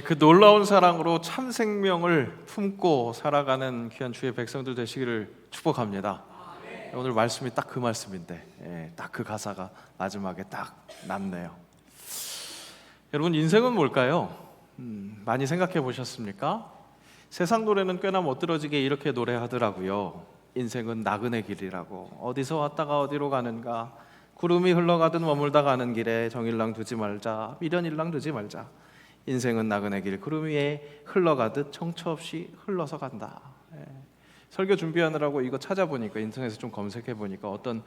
그 놀라운 사랑으로 참 생명을 품고 살아가는 귀한 주의 백성들 되시기를 축복합니다. 오늘 말씀이 딱 그 말씀인데, 딱 그 가사가 마지막에 딱 남네요. 여러분, 인생은 뭘까요? 많이 생각해 보셨습니까? 세상 노래는 꽤나 멋들어지게 이렇게 노래하더라고요. 인생은 나그네 길이라고. 어디서 왔다가 어디로 가는가? 구름이 흘러가듯 머물다 가는 길에 정일랑 두지 말자, 미련일랑 두지 말자. 인생은 나그네 길, 구름 위에 흘러가듯 정처 없이 흘러서 간다. 설교 준비하느라고 이거 찾아보니까, 인터넷에서 좀 검색해 보니까 어떤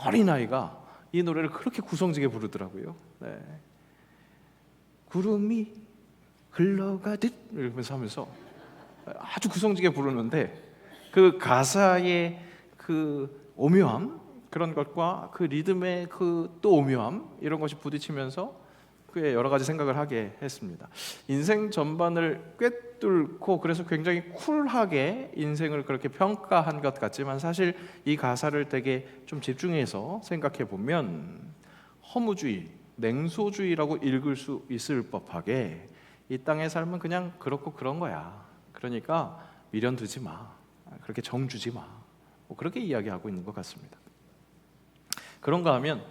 어린아이가 이 노래를 그렇게 구성지게 부르더라고요. 구름이 흘러가듯 이러면서 하면서 아주 구성지게 부르는데, 그 가사의 그 오묘함, 그런 것과 그 리듬의 그 또 오묘함, 이런 것이 부딪히면서 꽤 여러 가지 생각을 하게 했습니다. 인생 전반을 꿰뚫고, 그래서 굉장히 쿨하게 인생을 그렇게 평가한 것 같지만, 사실 이 가사를 되게 좀 집중해서 생각해 보면 허무주의, 냉소주의라고 읽을 수 있을 법하게, 이 땅의 삶은 그냥 그렇고 그런 거야. 그러니까 미련 두지 마, 그렇게 정 주지 마, 뭐 그렇게 이야기하고 있는 것 같습니다. 그런가 하면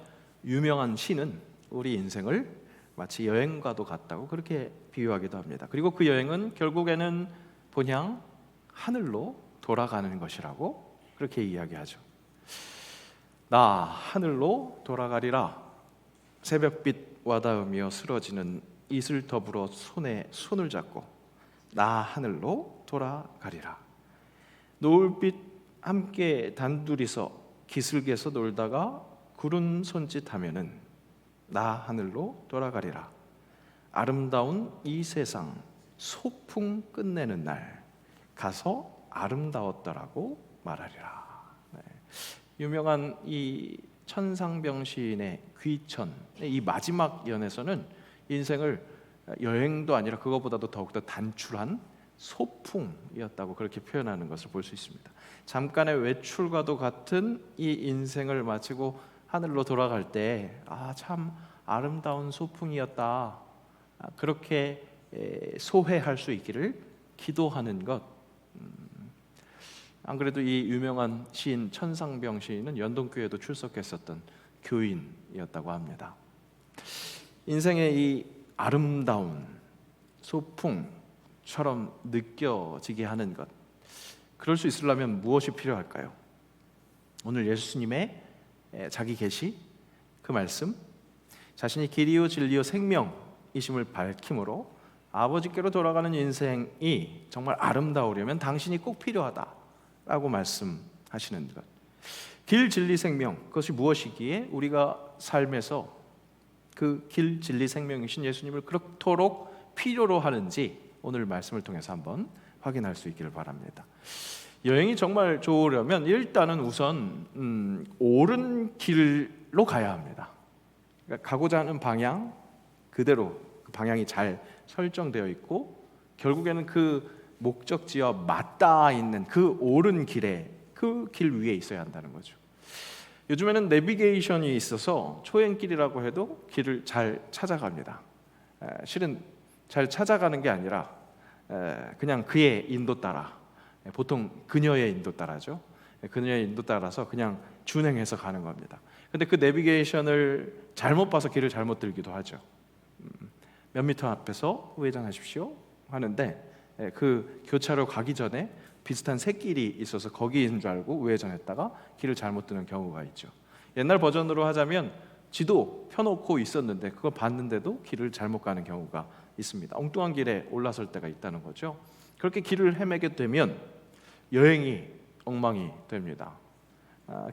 유명한 시는 우리 인생을 마치 여행과도 같다고 그렇게 비유하기도 합니다. 그리고 그 여행은 결국에는 본향 하늘로 돌아가는 것이라고 그렇게 이야기하죠. 나 하늘로 돌아가리라. 새벽빛 와닿으며 쓰러지는 이슬 더불어 손에 손을 잡고 나 하늘로 돌아가리라. 노을빛 함께 단둘이서 기슭에서 놀다가 구름 손짓하면은 나 하늘로 돌아가리라. 아름다운 이 세상 소풍 끝내는 날 가서 아름다웠더라고 말하리라. 유명한 이 천상병 시인의 귀천, 이 마지막 연에서는 인생을 여행도 아니라 그것보다도 더욱더 단출한 소풍이었다고 그렇게 표현하는 것을 볼 수 있습니다. 잠깐의 외출과도 같은 이 인생을 마치고 하늘로 돌아갈 때 참 아름다운 소풍이었다, 그렇게 소회할 수 있기를 기도하는 것. 안 그래도 이 유명한 시인 천상병 시인은 연동교회도 출석했었던 교인이었다고 합니다. 인생의 이 아름다운 소풍처럼 느껴지게 하는 것, 그럴 수 있으려면 무엇이 필요할까요? 오늘 예수님의 자기 계시, 그 말씀, 자신이 길이요 진리요 생명이심을 밝힘으로 아버지께로 돌아가는 인생이 정말 아름다우려면 당신이 꼭 필요하다라고 말씀하시는 것. 길, 진리, 생명, 그것이 무엇이기에 우리가 삶에서 그 길, 진리, 생명이신 예수님을 그렇도록 필요로 하는지 오늘 말씀을 통해서 한번 확인할 수 있기를 바랍니다. 여행이 정말 좋으려면 일단은 우선 옳은 길로 가야 합니다. 그러니까 가고자 하는 방향 그대로, 그 방향이 잘 설정되어 있고 결국에는 그 목적지와 맞닿아 있는 그 옳은 길에, 그 길 위에 있어야 한다는 거죠. 요즘에는 내비게이션이 있어서 초행길이라고 해도 길을 잘 찾아갑니다. 실은 잘 찾아가는 게 아니라 그냥 그의 인도 따라, 보통 그녀의 인도 따라죠. 그녀의 인도 따라서 그냥 준행해서 가는 겁니다. 근데 그 내비게이션을 잘못 봐서 길을 잘못 들기도 하죠. 몇 미터 앞에서 우회전하십시오 하는데 그 교차로 가기 전에 비슷한 샛길이 있어서 거기인 줄 알고 우회전했다가 길을 잘못 드는 경우가 있죠. 옛날 버전으로 하자면 지도 펴놓고 있었는데 그걸 봤는데도 길을 잘못 가는 경우가 있습니다. 엉뚱한 길에 올라설 때가 있다는 거죠. 그렇게 길을 헤매게 되면 여행이 엉망이 됩니다.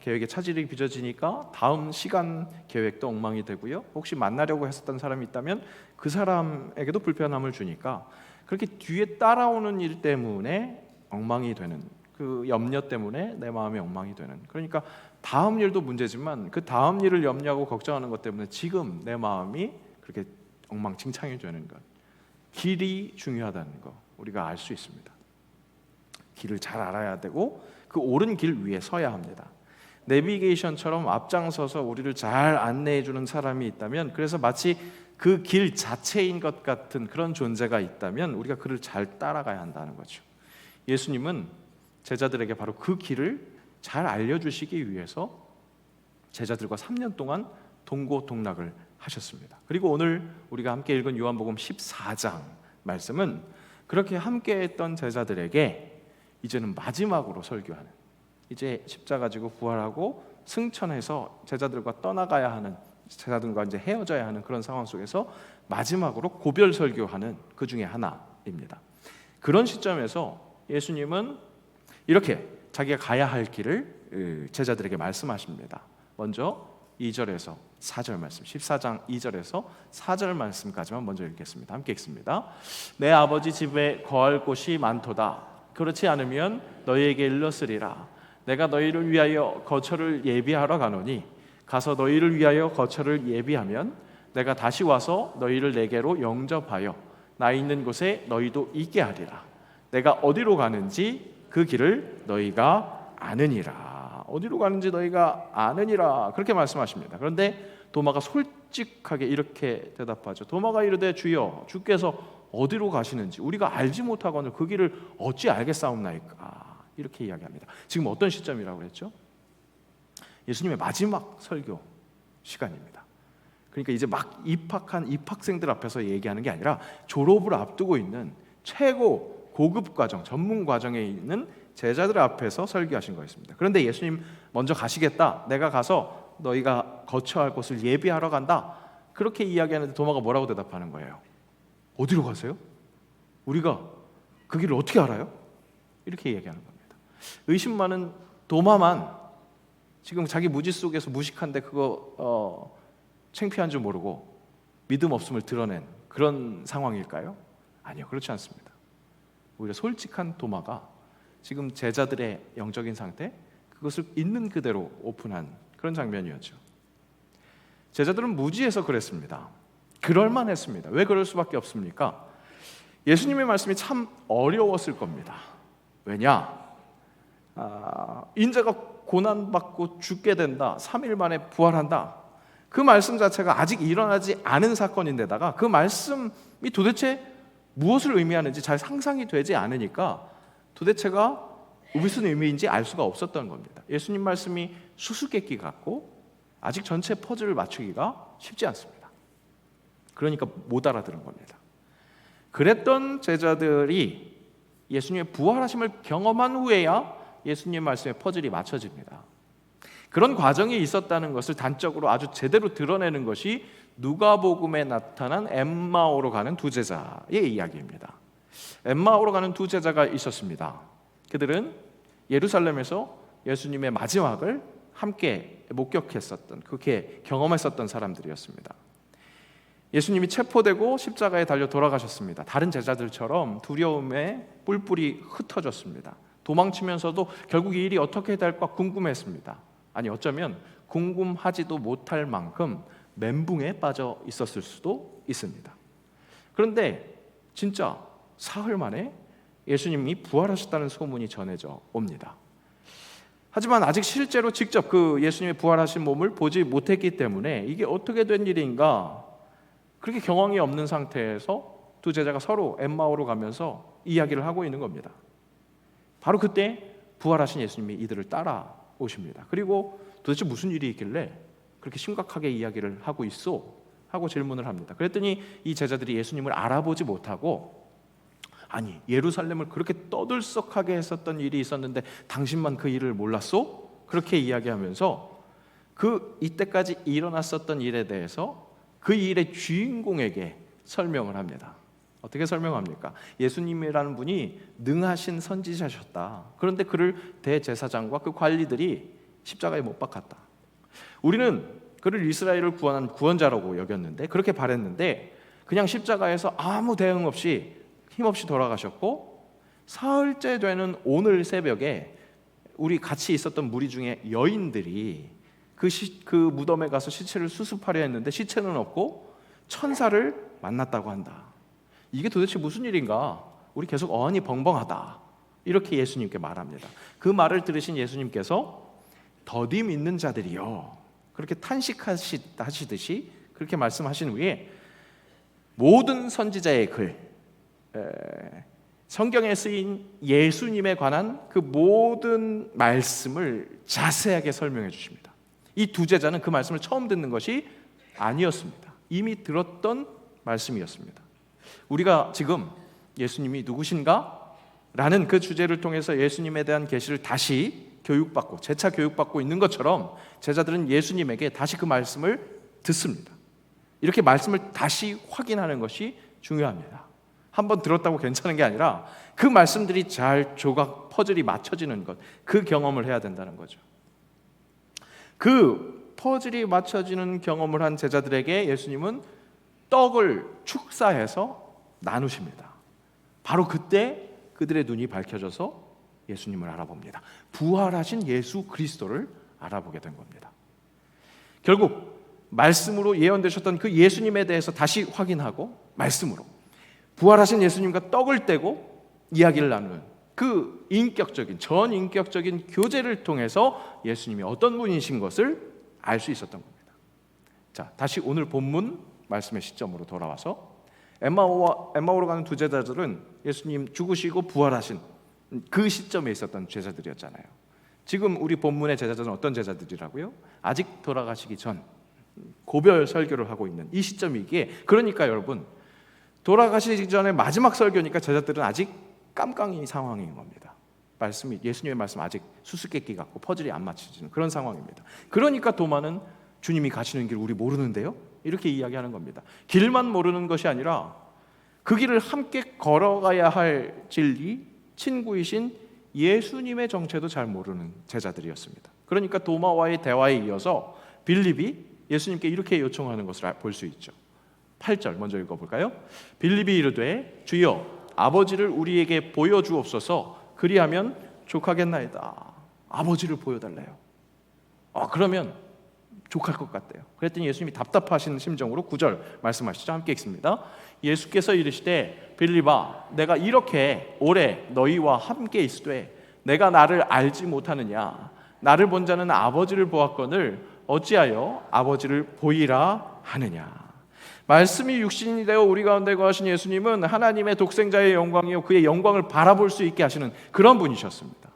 계획에 차질이 빚어지니까 다음 시간 계획도 엉망이 되고요. 혹시 만나려고 했었던 사람이 있다면 그 사람에게도 불편함을 주니까 그렇게 뒤에 따라오는 일 때문에 엉망이 되는, 그 염려 때문에 내 마음이 엉망이 되는, 그러니까 다음 일도 문제지만 그 다음 일을 염려하고 걱정하는 것 때문에 지금 내 마음이 그렇게 엉망진창이 되는 것. 길이 중요하다는 거 우리가 알 수 있습니다. 길을 잘 알아야 되고 그 옳은 길 위에 서야 합니다. 내비게이션처럼 앞장서서 우리를 잘 안내해 주는 사람이 있다면, 그래서 마치 그 길 자체인 것 같은 그런 존재가 있다면 우리가 그를 잘 따라가야 한다는 거죠. 예수님은 제자들에게 바로 그 길을 잘 알려주시기 위해서 제자들과 3년 동안 동고동락을 하셨습니다. 그리고 오늘 우리가 함께 읽은 요한복음 14장 말씀은 그렇게 함께했던 제자들에게 이제는 마지막으로 설교하는, 이제 십자가 지고 부활하고 승천해서 제자들과 떠나가야 하는, 제자들과 이제 헤어져야 하는 그런 상황 속에서 마지막으로 고별 설교하는 그 중에 하나입니다. 그런 시점에서 예수님은 이렇게 자기가 가야 할 길을 제자들에게 말씀하십니다. 먼저 2절에서 4절 말씀, 14장 2절에서 4절 말씀까지만 먼저 읽겠습니다. 함께 읽습니다. 내 아버지 집에 거할 곳이 많도다. 그렇지 않으면 너희에게 일렀으리라. 내가 너희를 위하여 거처를 예비하러 가노니 가서 너희를 위하여 거처를 예비하면 내가 다시 와서 너희를 내게로 영접하여 나 있는 곳에 너희도 있게 하리라. 내가 어디로 가는지 그 길을 너희가 아느니라. 어디로 가는지 너희가 아느니라. 그렇게 말씀하십니다. 그런데 도마가 솔직하게 이렇게 대답하죠. 도마가 이르되 주여, 주께서 어디로 가시는지 우리가 알지 못하거늘 그 길을 어찌 알겠사옵나이까. 이렇게 이야기합니다. 지금 어떤 시점이라고 그랬죠? 예수님의 마지막 설교 시간입니다. 그러니까 이제 막 입학한 입학생들 앞에서 얘기하는 게 아니라 졸업을 앞두고 있는 최고 고급 과정, 전문 과정에 있는 제자들 앞에서 설교하신 거였습니다. 그런데 예수님 먼저 가시겠다. 내가 가서 너희가 거처할 곳을 예비하러 간다. 그렇게 이야기하는데 도마가 뭐라고 대답하는 거예요? 어디로 가세요? 우리가 그 길을 어떻게 알아요? 이렇게 이야기하는 겁니다. 의심 많은 도마만 지금 자기 무지 속에서 무식한데 그거 창피한 줄 모르고 믿음 없음을 드러낸 그런 상황일까요? 아니요, 그렇지 않습니다. 오히려 솔직한 도마가 지금 제자들의 영적인 상태, 그것을 있는 그대로 오픈한 그런 장면이었죠. 제자들은 무지해서 그랬습니다. 그럴만했습니다. 왜 그럴 수밖에 없습니까? 예수님의 말씀이 참 어려웠을 겁니다. 왜냐? 인자가 고난받고 죽게 된다, 3일 만에 부활한다, 그 말씀 자체가 아직 일어나지 않은 사건인데다가 그 말씀이 도대체 무엇을 의미하는지 잘 상상이 되지 않으니까 도대체가 무슨 의미인지 알 수가 없었던 겁니다. 예수님 말씀이 수수께끼 같고 아직 전체 퍼즐을 맞추기가 쉽지 않습니다. 그러니까 못 알아들은 겁니다. 그랬던 제자들이 예수님의 부활하심을 경험한 후에야 예수님 말씀의 퍼즐이 맞춰집니다. 그런 과정이 있었다는 것을 단적으로 아주 제대로 드러내는 것이 누가복음에 나타난 엠마오로 가는 두 제자의 이야기입니다. 엠마오로 가는 두 제자가 있었습니다. 그들은 예루살렘에서 예수님의 마지막을 함께 목격했었던, 그렇게 경험했었던 사람들이었습니다. 예수님이 체포되고 십자가에 달려 돌아가셨습니다. 다른 제자들처럼 두려움에 뿔뿔이 흩어졌습니다. 도망치면서도 결국 이 일이 어떻게 될까 궁금했습니다. 아니, 어쩌면 궁금하지도 못할 만큼 멘붕에 빠져 있었을 수도 있습니다. 그런데 진짜 사흘 만에 예수님이 부활하셨다는 소문이 전해져 옵니다. 하지만 아직 실제로 직접 그 예수님의 부활하신 몸을 보지 못했기 때문에 이게 어떻게 된 일인가, 그렇게 경험이 없는 상태에서 두 제자가 서로 엠마오로 가면서 이야기를 하고 있는 겁니다. 바로 그때 부활하신 예수님이 이들을 따라오십니다. 그리고 도대체 무슨 일이 있길래 그렇게 심각하게 이야기를 하고 있어? 하고 질문을 합니다. 그랬더니 이 제자들이 예수님을 알아보지 못하고, 아니, 예루살렘을 그렇게 떠들썩하게 했었던 일이 있었는데 당신만 그 일을 몰랐어? 그렇게 이야기하면서 그 이때까지 일어났었던 일에 대해서 그 일의 주인공에게 설명을 합니다. 어떻게 설명합니까? 예수님이라는 분이 능하신 선지자셨다. 그런데 그를 대제사장과 그 관리들이 십자가에 못 박았다. 우리는 그를 이스라엘을 구원한 구원자라고 여겼는데, 그렇게 바랬는데 그냥 십자가에서 아무 대응 없이 힘없이 돌아가셨고, 사흘째 되는 오늘 새벽에 우리 같이 있었던 무리 중에 여인들이 그 무덤에 가서 시체를 수습하려 했는데 시체는 없고 천사를 만났다고 한다. 이게 도대체 무슨 일인가? 우리 계속 어안이 벙벙하다. 이렇게 예수님께 말합니다. 그 말을 들으신 예수님께서 더디 믿는 자들이요, 그렇게 탄식하시듯이 그렇게 말씀하신 후에 모든 선지자의 글, 성경에 쓰인 예수님에 관한 그 모든 말씀을 자세하게 설명해 주십니다. 이 두 제자는 그 말씀을 처음 듣는 것이 아니었습니다. 이미 들었던 말씀이었습니다. 우리가 지금 예수님이 누구신가? 라는 그 주제를 통해서 예수님에 대한 계시를 다시 교육받고 재차 교육받고 있는 것처럼 제자들은 예수님에게 다시 그 말씀을 듣습니다. 이렇게 말씀을 다시 확인하는 것이 중요합니다. 한번 들었다고 괜찮은 게 아니라 그 말씀들이 잘 조각 퍼즐이 맞춰지는 것, 그 경험을 해야 된다는 거죠. 그 퍼즐이 맞춰지는 경험을 한 제자들에게 예수님은 떡을 축사해서 나누십니다. 바로 그때 그들의 눈이 밝혀져서 예수님을 알아봅니다. 부활하신 예수 그리스도를 알아보게 된 겁니다. 결국 말씀으로 예언되셨던 그 예수님에 대해서 다시 확인하고 말씀으로 부활하신 예수님과 떡을 떼고 이야기를 나누는 그 인격적인 전인격적인 교제를 통해서 예수님이 어떤 분이신 것을 알 수 있었던 겁니다. 자, 다시 오늘 본문 말씀의 시점으로 돌아와서 엠마오로 가는 두 제자들은 예수님 죽으시고 부활하신 그 시점에 있었던 제자들이었잖아요. 지금 우리 본문의 제자들은 어떤 제자들이라고요? 아직 돌아가시기 전 고별 설교를 하고 있는 이 시점이기에, 그러니까 여러분 돌아가시기 전에 마지막 설교니까 제자들은 아직 깜깜이 상황인 겁니다. 말씀이 예수님의 말씀 아직 수수께끼 같고 퍼즐이 안 맞춰지는 그런 상황입니다. 그러니까 도마는 주님이 가시는 길 우리 모르는데요? 이렇게 이야기하는 겁니다. 길만 모르는 것이 아니라 그 길을 함께 걸어가야 할 진리, 친구이신 예수님의 정체도 잘 모르는 제자들이었습니다. 그러니까 도마와의 대화에 이어서 빌립이 예수님께 이렇게 요청하는 것을 볼 수 있죠. 8절 먼저 읽어볼까요? 빌립이 이르되 주여 아버지를 우리에게 보여주옵소서. 그리하면 족하겠나이다. 아버지를 보여달래요. 그러면 족할 것 같대요. 그랬더니 예수님이 답답하신 심정으로 9절 말씀하시죠. 함께 읽습니다. 예수께서 이르시되 빌립아 내가 이렇게 오래 너희와 함께 있으되 내가 나를 알지 못하느냐? 나를 본 자는 아버지를 보았거늘 어찌하여 아버지를 보이라 하느냐? 말씀이 육신이 되어 우리 가운데 거하신 예수님은 하나님의 독생자의 영광이요 그의 영광을 바라볼 수 있게 하시는 그런 분이셨습니다.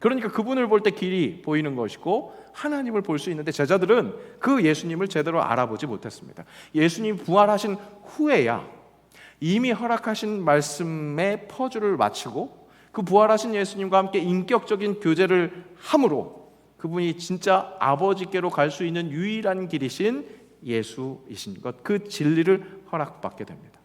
그러니까 그분을 볼 때 길이 보이는 것이고 하나님을 볼 수 있는데 제자들은 그 예수님을 제대로 알아보지 못했습니다. 예수님 부활하신 후에야 이미 허락하신 말씀의 퍼즐을 맞추고 그 부활하신 예수님과 함께 인격적인 교제를 함으로 그분이 진짜 아버지께로 갈 수 있는 유일한 길이신 예수이신 것, 그 진리를 허락받게 됩니다.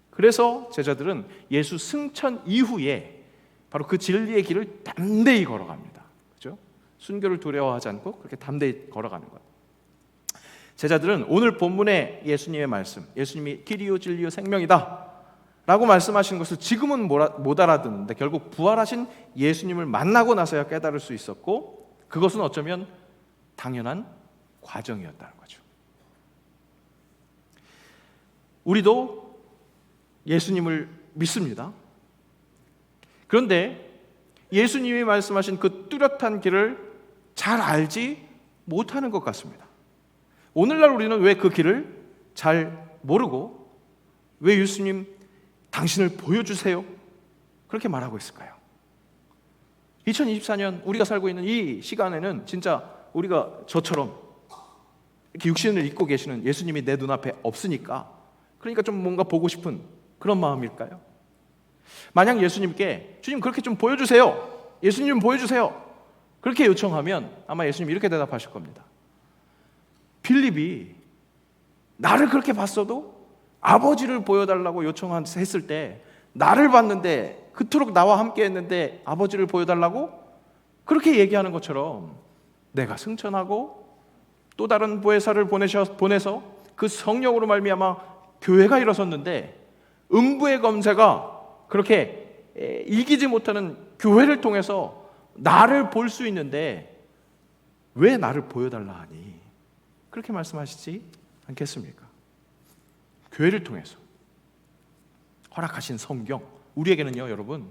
그래서 제자들은 예수 승천 이후에 바로 그 진리의 길을 담대히 걸어갑니다. 그렇죠? 순교를 두려워하지 않고 그렇게 담대히 걸어가는 것. 제자들은 오늘 본문의 예수님의 말씀, 예수님이 길이요 진리요 생명이다 라고 말씀하신 것을 지금은 못 알아듣는데 결국 부활하신 예수님을 만나고 나서야 깨달을 수 있었고 그것은 어쩌면 당연한 과정이었다는 거죠. 우리도 예수님을 믿습니다. 그런데 예수님이 말씀하신 그 뚜렷한 길을 잘 알지 못하는 것 같습니다. 오늘날 우리는 왜 그 길을 잘 모르고 왜 예수님 당신을 보여주세요? 그렇게 말하고 있을까요? 2024년 우리가 살고 있는 이 시간에는 진짜 우리가 저처럼 이렇게 육신을 입고 계시는 예수님이 내 눈앞에 없으니까 그러니까 좀 뭔가 보고 싶은 그런 마음일까요? 만약 예수님께 주님 그렇게 좀 보여주세요. 예수님 좀 보여주세요. 그렇게 요청하면 아마 예수님 이렇게 대답하실 겁니다. 빌립이 나를 그렇게 봤어도 아버지를 보여달라고 요청했을 때 나를 봤는데 그토록 나와 함께 했는데 아버지를 보여달라고 그렇게 얘기하는 것처럼 내가 승천하고 또 다른 보혜사를 보내서 그 성령으로 말미암아 교회가 일어섰는데 음부의 검세가 그렇게 이기지 못하는 교회를 통해서 나를 볼 수 있는데 왜 나를 보여달라 하니? 그렇게 말씀하시지 않겠습니까? 교회를 통해서 허락하신 성경, 우리에게는요 여러분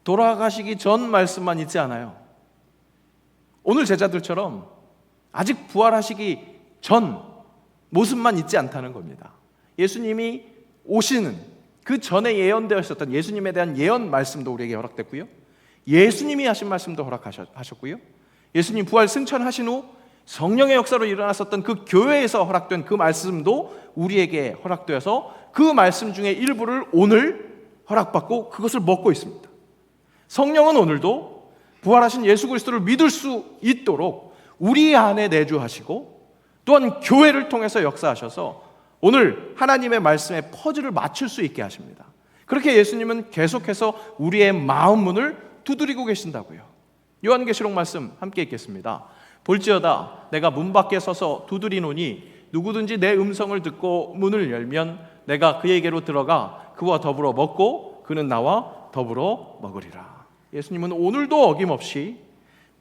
돌아가시기 전 말씀만 있지 않아요. 오늘 제자들처럼 아직 부활하시기 전 모습만 있지 않다는 겁니다. 예수님이 오시는 그 전에 예언되어 있었던 예수님에 대한 예언 말씀도 우리에게 허락됐고요, 예수님이 하신 말씀도 허락하셨고요, 예수님 부활 승천하신 후 성령의 역사로 일어났었던 그 교회에서 허락된 그 말씀도 우리에게 허락되어서 그 말씀 중에 일부를 오늘 허락받고 그것을 먹고 있습니다. 성령은 오늘도 부활하신 예수 그리스도를 믿을 수 있도록 우리 안에 내주하시고 또한 교회를 통해서 역사하셔서 오늘 하나님의 말씀에 퍼즐을 맞출 수 있게 하십니다. 그렇게 예수님은 계속해서 우리의 마음 문을 두드리고 계신다고요. 요한계시록 말씀 함께 읽겠습니다. 볼지어다 내가 문 밖에 서서 두드리노니 누구든지 내 음성을 듣고 문을 열면 내가 그에게로 들어가 그와 더불어 먹고 그는 나와 더불어 먹으리라. 예수님은 오늘도 어김없이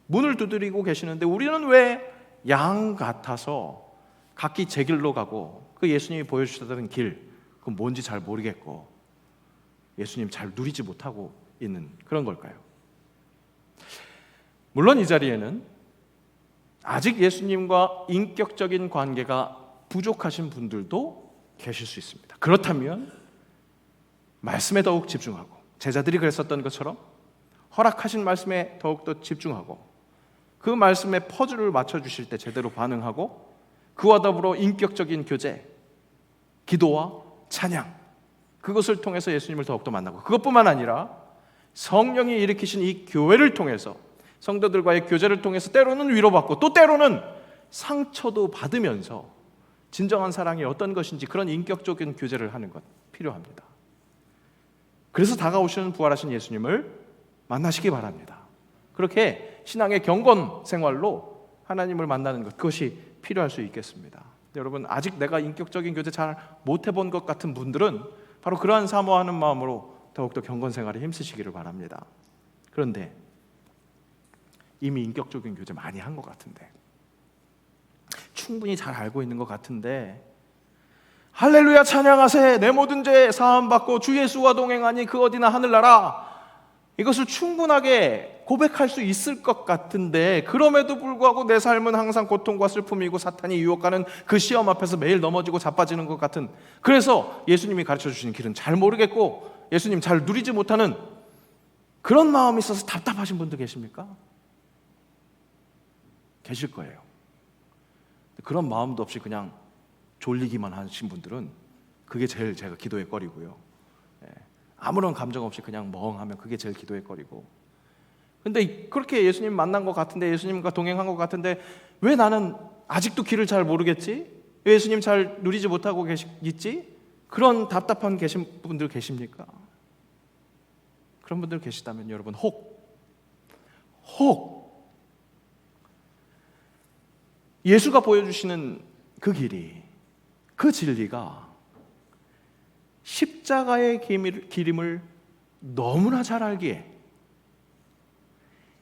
문을 두드리고 계시는데 우리는 왜 양 같아서 각기 제 길로 가고 그 예수님이 보여주셨던 길 그건 뭔지 잘 모르겠고 예수님 잘 누리지 못하고 있는 그런 걸까요? 물론 이 자리에는 아직 예수님과 인격적인 관계가 부족하신 분들도 계실 수 있습니다. 그렇다면 말씀에 더욱 집중하고 제자들이 그랬었던 것처럼 허락하신 말씀에 더욱더 집중하고 그 말씀에 퍼즐을 맞춰주실 때 제대로 반응하고 그와 더불어 인격적인 교제, 기도와 찬양 그것을 통해서 예수님을 더욱더 만나고 그것뿐만 아니라 성령이 일으키신 이 교회를 통해서 성도들과의 교제를 통해서 때로는 위로받고 또 때로는 상처도 받으면서 진정한 사랑이 어떤 것인지 그런 인격적인 교제를 하는 것 필요합니다. 그래서 다가오시는 부활하신 예수님을 만나시기 바랍니다. 그렇게 신앙의 경건 생활로 하나님을 만나는 것 그것이 필요할 수 있겠습니다. 여러분 아직 내가 인격적인 교제 잘 못해본 것 같은 분들은 바로 그러한 사모하는 마음으로 더욱더 경건 생활에 힘쓰시기를 바랍니다. 그런데 이미 인격적인 교제 많이 한 것 같은데 충분히 잘 알고 있는 것 같은데 할렐루야 찬양하세 내 모든 죄 사함받고 주 예수와 동행하니 그 어디나 하늘나라 이것을 충분하게 고백할 수 있을 것 같은데 그럼에도 불구하고 내 삶은 항상 고통과 슬픔이고 사탄이 유혹하는 그 시험 앞에서 매일 넘어지고 자빠지는 것 같은 그래서 예수님이 가르쳐 주시는 길은 잘 모르겠고 예수님 잘 누리지 못하는 그런 마음이 있어서 답답하신 분도 계십니까? 계실 거예요. 그런 마음도 없이 그냥 졸리기만 하신 분들은 그게 제일 제가 기도의 거리고요. 아무런 감정 없이 그냥 멍하면 그게 제일 기도의 거리고 근데 그렇게 예수님 만난 것 같은데 예수님과 동행한 것 같은데 왜 나는 아직도 길을 잘 모르겠지? 왜 예수님 잘 누리지 못하고 있지? 그런 답답한 계신 분들 계십니까? 그런 분들 계시다면 여러분 혹 예수가 보여주시는 그 길이 그 진리가 십자가의 길임을 너무나 잘 알기에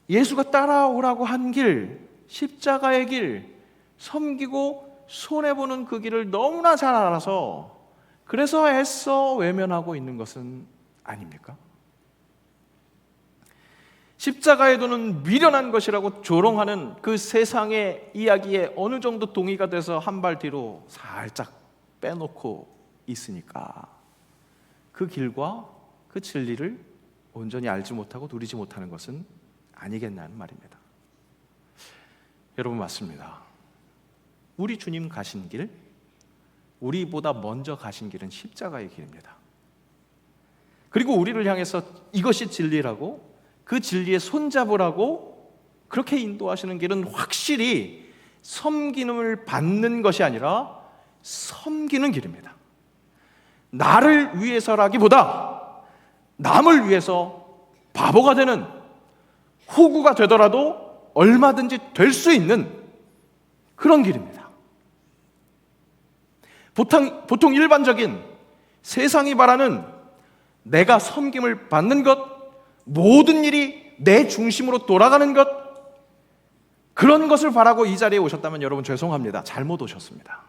예수가 따라오라고 한 길, 십자가의 길, 섬기고 손해보는 그 길을 너무나 잘 알아서 그래서 애써 외면하고 있는 것은 아닙니까? 십자가의 도는 미련한 것이라고 조롱하는 그 세상의 이야기에 어느 정도 동의가 돼서 한 발 뒤로 살짝 빼놓고 있으니까 그 길과 그 진리를 온전히 알지 못하고 누리지 못하는 것은 아니겠냐는 말입니다. 여러분 맞습니다. 우리 주님 가신 길, 우리보다 먼저 가신 길은 십자가의 길입니다. 그리고 우리를 향해서 이것이 진리라고 그 진리에 손잡으라고 그렇게 인도하시는 길은 확실히 섬김을 받는 것이 아니라 섬기는 길입니다. 나를 위해서라기보다 남을 위해서 바보가 되는 후구가 되더라도 얼마든지 될 수 있는 그런 길입니다. 보통 일반적인 세상이 바라는 내가 섬김을 받는 것, 모든 일이 내 중심으로 돌아가는 것, 그런 것을 바라고 이 자리에 오셨다면 여러분 죄송합니다. 잘못 오셨습니다.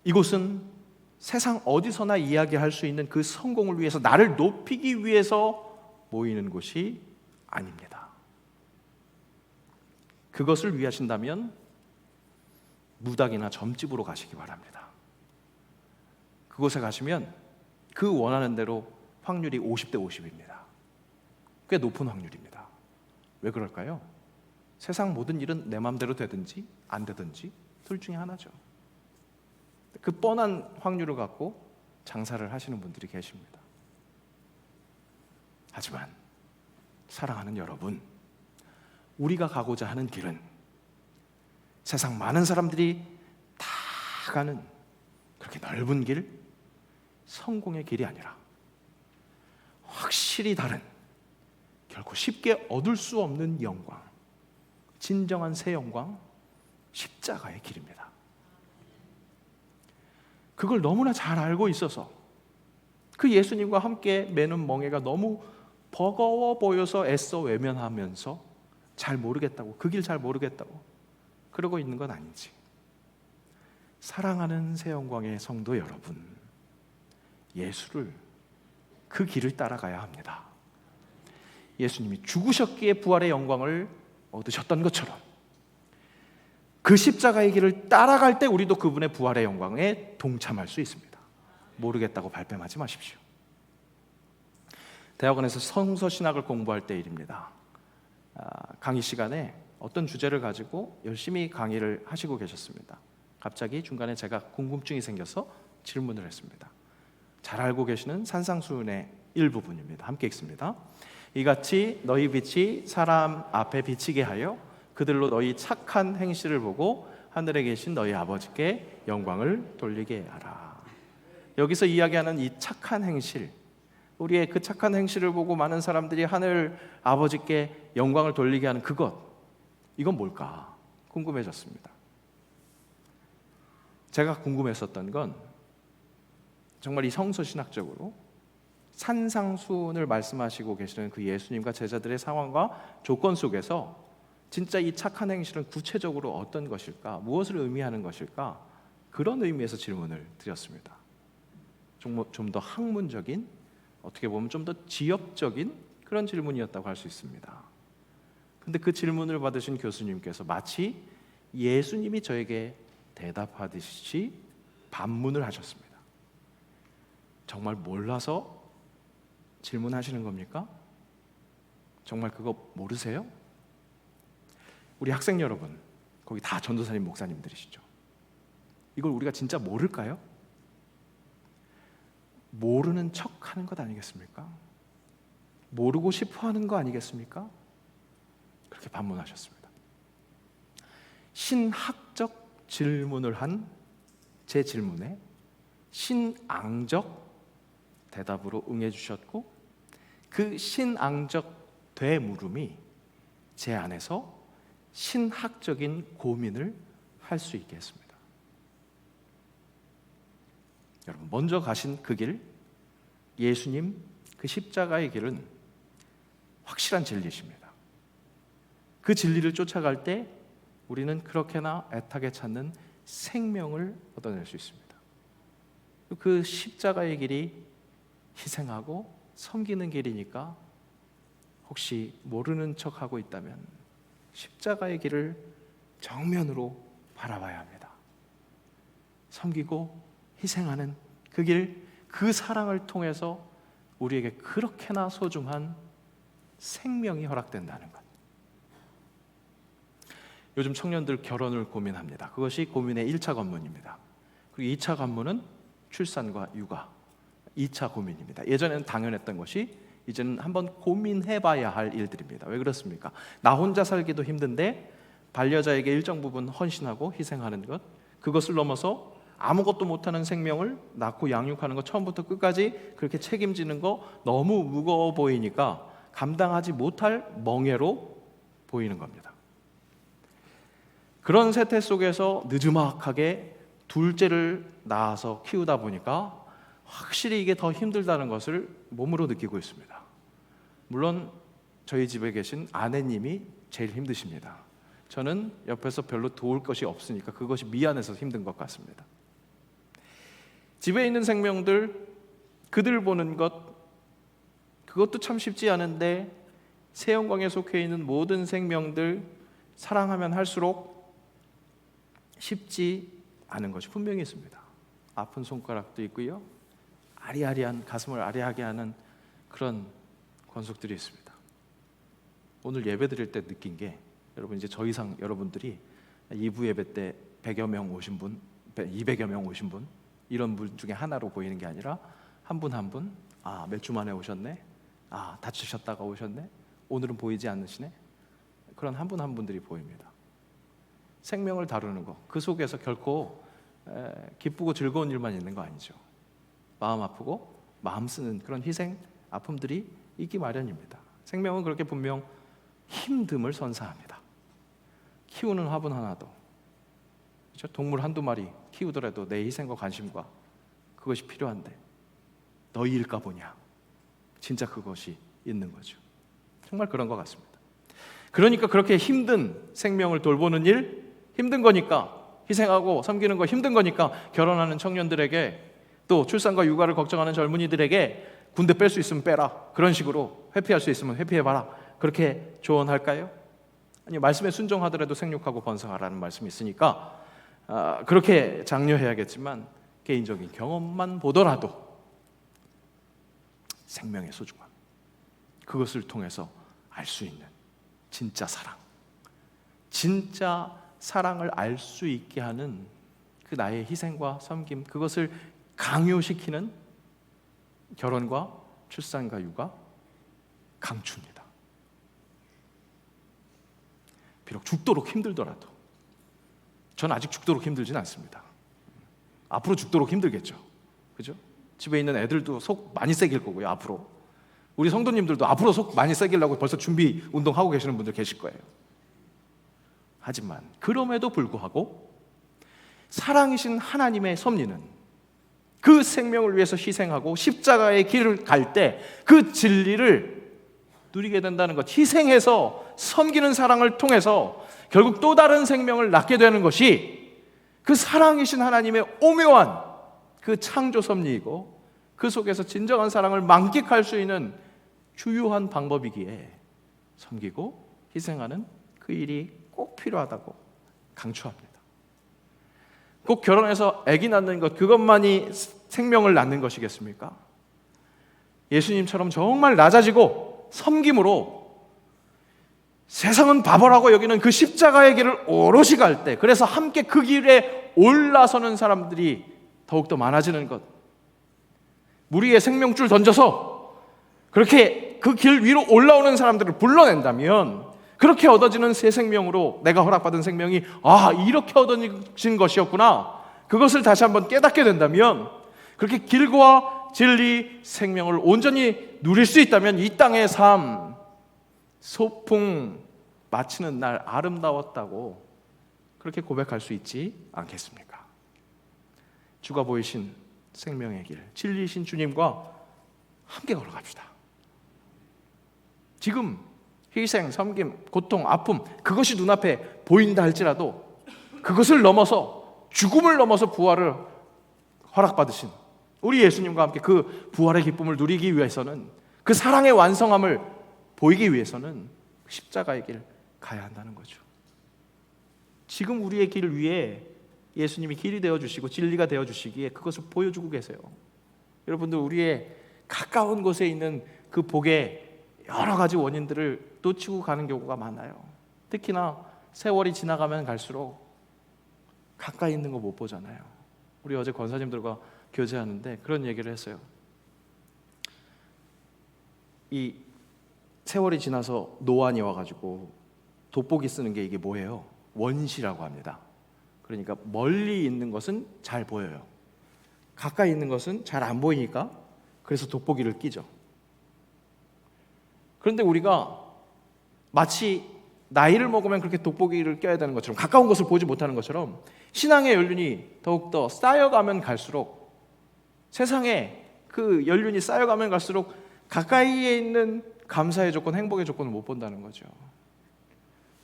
이곳은 세상 어디서나 이야기할 수 있는 그 성공을 위해서 나를 높이기 위해서 모이는 곳이 아닙니다. 그것을 위하신다면 무당이나 점집으로 가시기 바랍니다. 그곳에 가시면 그 원하는 대로 확률이 50대 50입니다. 꽤 높은 확률입니다. 왜 그럴까요? 세상 모든 일은 내 마음대로 되든지 안 되든지 둘 중에 하나죠. 그 뻔한 확률을 갖고 장사를 하시는 분들이 계십니다. 하지만 사랑하는 여러분, 우리가 가고자 하는 길은 세상 많은 사람들이 다 가는 그렇게 넓은 길, 성공의 길이 아니라 확실히 다른, 결코 쉽게 얻을 수 없는 영광, 진정한 새 영광, 십자가의 길입니다. 그걸 너무나 잘 알고 있어서 그 예수님과 함께 매는 멍에가 너무 버거워 보여서 애써 외면하면서 잘 모르겠다고, 그 길 잘 모르겠다고 그러고 있는 건 아닌지. 사랑하는 새 영광의 성도 여러분, 예수를, 그 길을 따라가야 합니다. 예수님이 죽으셨기에 부활의 영광을 얻으셨던 것처럼 그 십자가의 길을 따라갈 때 우리도 그분의 부활의 영광에 동참할 수 있습니다. 모르겠다고 발뺌하지 마십시오. 대학원에서 성서신학을 공부할 때 일입니다. 강의 시간에 어떤 주제를 가지고 열심히 강의를 하시고 계셨습니다. 갑자기 중간에 제가 궁금증이 생겨서 질문을 했습니다. 잘 알고 계시는 산상수훈의 일부분입니다. 함께 읽습니다. 이같이 너희 빛이 사람 앞에 비치게 하여 그들로 너희 착한 행실을 보고 하늘에 계신 너희 아버지께 영광을 돌리게 하라. 여기서 이야기하는 이 착한 행실, 우리의 그 착한 행실을 보고 많은 사람들이 하늘 아버지께 영광을 돌리게 하는 그것, 이건 뭘까 궁금해졌습니다. 제가 궁금했었던 건 정말 이 성서신학적으로 산상수훈을 말씀하시고 계시는 그 예수님과 제자들의 상황과 조건 속에서 진짜 이 착한 행실은 구체적으로 어떤 것일까? 무엇을 의미하는 것일까? 그런 의미에서 질문을 드렸습니다. 좀 더 학문적인, 어떻게 보면 좀 더 지역적인 그런 질문이었다고 할 수 있습니다. 근데 그 질문을 받으신 교수님께서 마치 예수님이 저에게 대답하듯이 반문을 하셨습니다. 정말 몰라서 질문하시는 겁니까? 정말 그거 모르세요? 우리 학생 여러분, 거기 다 전도사님, 목사님들이시죠. 이걸 우리가 진짜 모를까요? 모르는 척하는 것 아니겠습니까? 모르고 싶어하는 거 아니겠습니까? 그렇게 반문하셨습니다. 신학적 질문을 한 제 질문에 신앙적 대답으로 응해주셨고, 그 신앙적 되물음이 제 안에서 신학적인 고민을 할 수 있게 했습니다. 여러분, 먼저 가신 그 길, 예수님 그 십자가의 길은 확실한 진리십니다. 그 진리를 쫓아갈 때 우리는 그렇게나 애타게 찾는 생명을 얻어낼 수 있습니다. 그 십자가의 길이 희생하고 섬기는 길이니까 혹시 모르는 척하고 있다면 십자가의 길을 정면으로 바라봐야 합니다. 섬기고 희생하는 그 길, 그 사랑을 통해서 우리에게 그렇게나 소중한 생명이 허락된다는 것. 요즘 청년들 결혼을 고민합니다. 그것이 고민의 1차 관문입니다. 그리고 2차 관문은 출산과 육아, 2차 고민입니다. 예전에는 당연했던 것이 이제는 한번 고민해봐야 할 일들입니다. 왜 그렇습니까? 나 혼자 살기도 힘든데 반려자에게 일정 부분 헌신하고 희생하는 것, 그것을 넘어서 아무것도 못하는 생명을 낳고 양육하는 것, 처음부터 끝까지 그렇게 책임지는 거 너무 무거워 보이니까 감당하지 못할 멍해로 보이는 겁니다. 그런 세태 속에서 느즈막하게 둘째를 낳아서 키우다 보니까 확실히 이게 더 힘들다는 것을 몸으로 느끼고 있습니다. 물론 저희 집에 계신 아내님이 제일 힘드십니다. 저는 옆에서 별로 도울 것이 없으니까 그것이 미안해서 힘든 것 같습니다. 집에 있는 생명들, 그들 보는 것, 그것도 참 쉽지 않은데 새 영광에 속해 있는 모든 생명들 사랑하면 할수록 쉽지 않은 것이 분명히 있습니다. 아픈 손가락도 있고요, 아리아리한 가슴을 아리하게 하는 그런 권속들이 있습니다. 오늘 예배 드릴 때 느낀 게, 여러분 이제 저 이상 여러분들이 2부 예배 때 100여 명 오신 분, 200여 명 오신 분, 이런 분 중에 하나로 보이는 게 아니라 한 분 한 분, 몇 주 만에 오셨네, 다치셨다가 오셨네, 오늘은 보이지 않으시네, 그런 한 분 한 분들이 보입니다. 생명을 다루는 거, 그 속에서 결코 기쁘고 즐거운 일만 있는 거 아니죠. 마음 아프고 마음 쓰는 그런 희생, 아픔들이 있기 마련입니다. 생명은 그렇게 분명 힘듦을 선사합니다. 키우는 화분 하나도, 그렇죠? 동물 한두 마리 키우더라도 내 희생과 관심과 그것이 필요한데 너희일까 보냐, 진짜 그것이 있는 거죠. 정말 그런 것 같습니다. 그러니까 그렇게 힘든 생명을 돌보는 일, 힘든 거니까, 희생하고 섬기는 거 힘든 거니까 결혼하는 청년들에게, 또 출산과 육아를 걱정하는 젊은이들에게 군대 뺄 수 있으면 빼라, 그런 식으로 회피할 수 있으면 회피해봐라, 그렇게 조언할까요? 아니, 말씀에 순종하더라도 생육하고 번성하라는 말씀이 있으니까 그렇게 장려해야겠지만, 개인적인 경험만 보더라도 생명의 소중함, 그것을 통해서 알 수 있는 진짜 사랑, 진짜 사랑을 알 수 있게 하는 그 나의 희생과 섬김, 그것을 강요시키는 결혼과 출산과 육아, 강추입니다. 비록 죽도록 힘들더라도, 전 아직 죽도록 힘들진 않습니다. 앞으로 죽도록 힘들겠죠, 그죠? 집에 있는 애들도 속 많이 새길 거고요. 앞으로 우리 성도님들도 앞으로 속 많이 새기려고 벌써 준비 운동하고 계시는 분들 계실 거예요. 하지만 그럼에도 불구하고 사랑이신 하나님의 섭리는 그 생명을 위해서 희생하고 십자가의 길을 갈 때 그 진리를 누리게 된다는 것, 희생해서 섬기는 사랑을 통해서 결국 또 다른 생명을 낳게 되는 것이 그 사랑이신 하나님의 오묘한 그 창조 섭리이고, 그 속에서 진정한 사랑을 만끽할 수 있는 주요한 방법이기에 섬기고 희생하는 그 일이 꼭 필요하다고 강조합니다. 꼭 결혼해서 아기 낳는 것, 그것만이 생명을 낳는 것이겠습니까? 예수님처럼 정말 낮아지고 섬김으로 세상은 바보라고 여기는 그 십자가의 길을 오롯이 갈 때, 그래서 함께 그 길에 올라서는 사람들이 더욱더 많아지는 것, 무리의 생명줄 던져서 그렇게 그 길 위로 올라오는 사람들을 불러낸다면, 그렇게 얻어지는 새 생명으로 내가 허락받은 생명이 이렇게 얻어진 것이었구나, 그것을 다시 한번 깨닫게 된다면, 그렇게 길과 진리, 생명을 온전히 누릴 수 있다면 이 땅의 삶, 소풍 마치는 날 아름다웠다고 그렇게 고백할 수 있지 않겠습니까? 주가 보이신 생명의 길, 진리이신 주님과 함께 걸어갑시다. 지금 희생, 섬김, 고통, 아픔, 그것이 눈앞에 보인다 할지라도 그것을 넘어서, 죽음을 넘어서 부활을 허락받으신 우리 예수님과 함께 그 부활의 기쁨을 누리기 위해서는, 그 사랑의 완성함을 보이기 위해서는 십자가의 길 가야 한다는 거죠. 지금 우리의 길 위에 예수님이 길이 되어주시고 진리가 되어주시기에 그것을 보여주고 계세요. 여러분들, 우리의 가까운 곳에 있는 그 복의 여러 가지 원인들을 놓치고 가는 경우가 많아요. 특히나 세월이 지나가면 갈수록 가까이 있는 거 못 보잖아요. 우리 어제 권사님들과 교제하는데 그런 얘기를 했어요. 이 세월이 지나서 노안이 와가지고 돋보기 쓰는 게 이게 뭐예요? 원시라고 합니다. 그러니까 멀리 있는 것은 잘 보여요. 가까이 있는 것은 잘 안 보이니까 그래서 돋보기를 끼죠. 그런데 우리가 마치 나이를 먹으면 그렇게 돋보기를 껴야 되는 것처럼, 가까운 것을 보지 못하는 것처럼, 신앙의 연륜이 더욱더 쌓여가면 갈수록, 세상에 그 연륜이 쌓여가면 갈수록 가까이에 있는 감사의 조건, 행복의 조건을 못 본다는 거죠.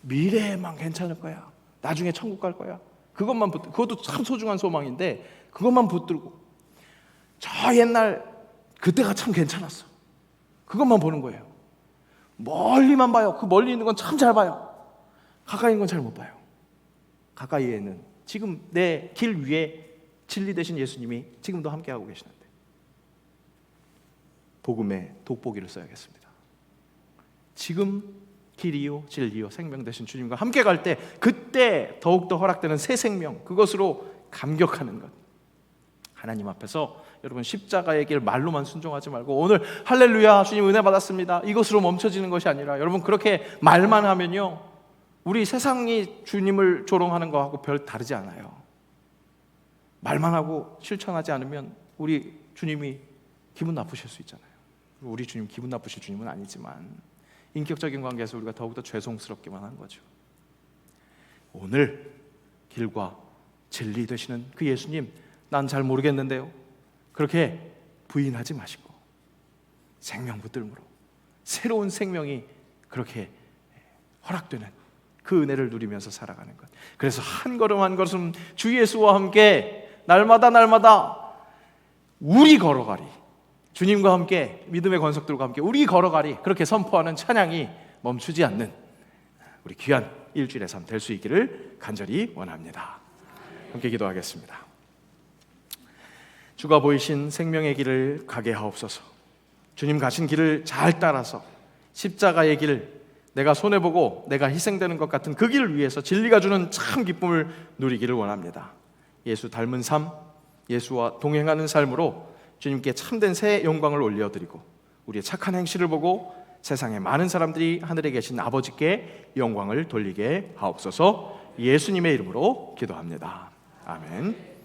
미래에만 괜찮을 거야, 나중에 천국 갈 거야, 그것도 참 소중한 소망인데 그것만 붙들고 저 옛날 그때가 참 괜찮았어, 그것만 보는 거예요. 멀리만 봐요. 그 멀리 있는 건 참 잘 봐요. 가까이 있는 건 잘 못 봐요. 가까이에 있는 지금 내 길 위에 진리 되신 예수님이 지금도 함께하고 계시는데 복음의 돋보기를 써야겠습니다. 지금 길이요 진리요 생명 되신 주님과 함께 갈 때 그때 더욱더 허락되는 새 생명, 그것으로 감격하는 것. 하나님 앞에서 여러분 십자가의 길 말로만 순종하지 말고 오늘 할렐루야 주님 은혜 받았습니다 이것으로 멈춰지는 것이 아니라, 여러분 그렇게 말만 하면요 우리 세상이 주님을 조롱하는 거하고 별 다르지 않아요. 말만 하고 실천하지 않으면 우리 주님이 기분 나쁘실 수 있잖아요. 우리 주님 기분 나쁘실 주님은 아니지만 인격적인 관계에서 우리가 더욱더 죄송스럽기만 한 거죠. 오늘 길과 진리 되시는 그 예수님, 난 잘 모르겠는데요, 그렇게 부인하지 마시고 생명 붙들므로 새로운 생명이 그렇게 허락되는 그 은혜를 누리면서 살아가는 것. 그래서 한 걸음 한 걸음 주 예수와 함께 날마다 우리 걸어가리, 주님과 함께 믿음의 권속들과 함께 우리 걸어가리, 그렇게 선포하는 찬양이 멈추지 않는 우리 귀한 일주일의 삶 될 수 있기를 간절히 원합니다. 함께 기도하겠습니다. 주가 보이신 생명의 길을 가게 하옵소서. 주님 가신 길을 잘 따라서 십자가의 길, 내가 손해보고 내가 희생되는 것 같은 그 길을 위해서 진리가 주는 참 기쁨을 누리기를 원합니다. 예수 닮은 삶, 예수와 동행하는 삶으로 주님께 참된 새 영광을 올려드리고 우리의 착한 행실을 보고 세상의 많은 사람들이 하늘에 계신 아버지께 영광을 돌리게 하옵소서. 예수님의 이름으로 기도합니다. 아멘.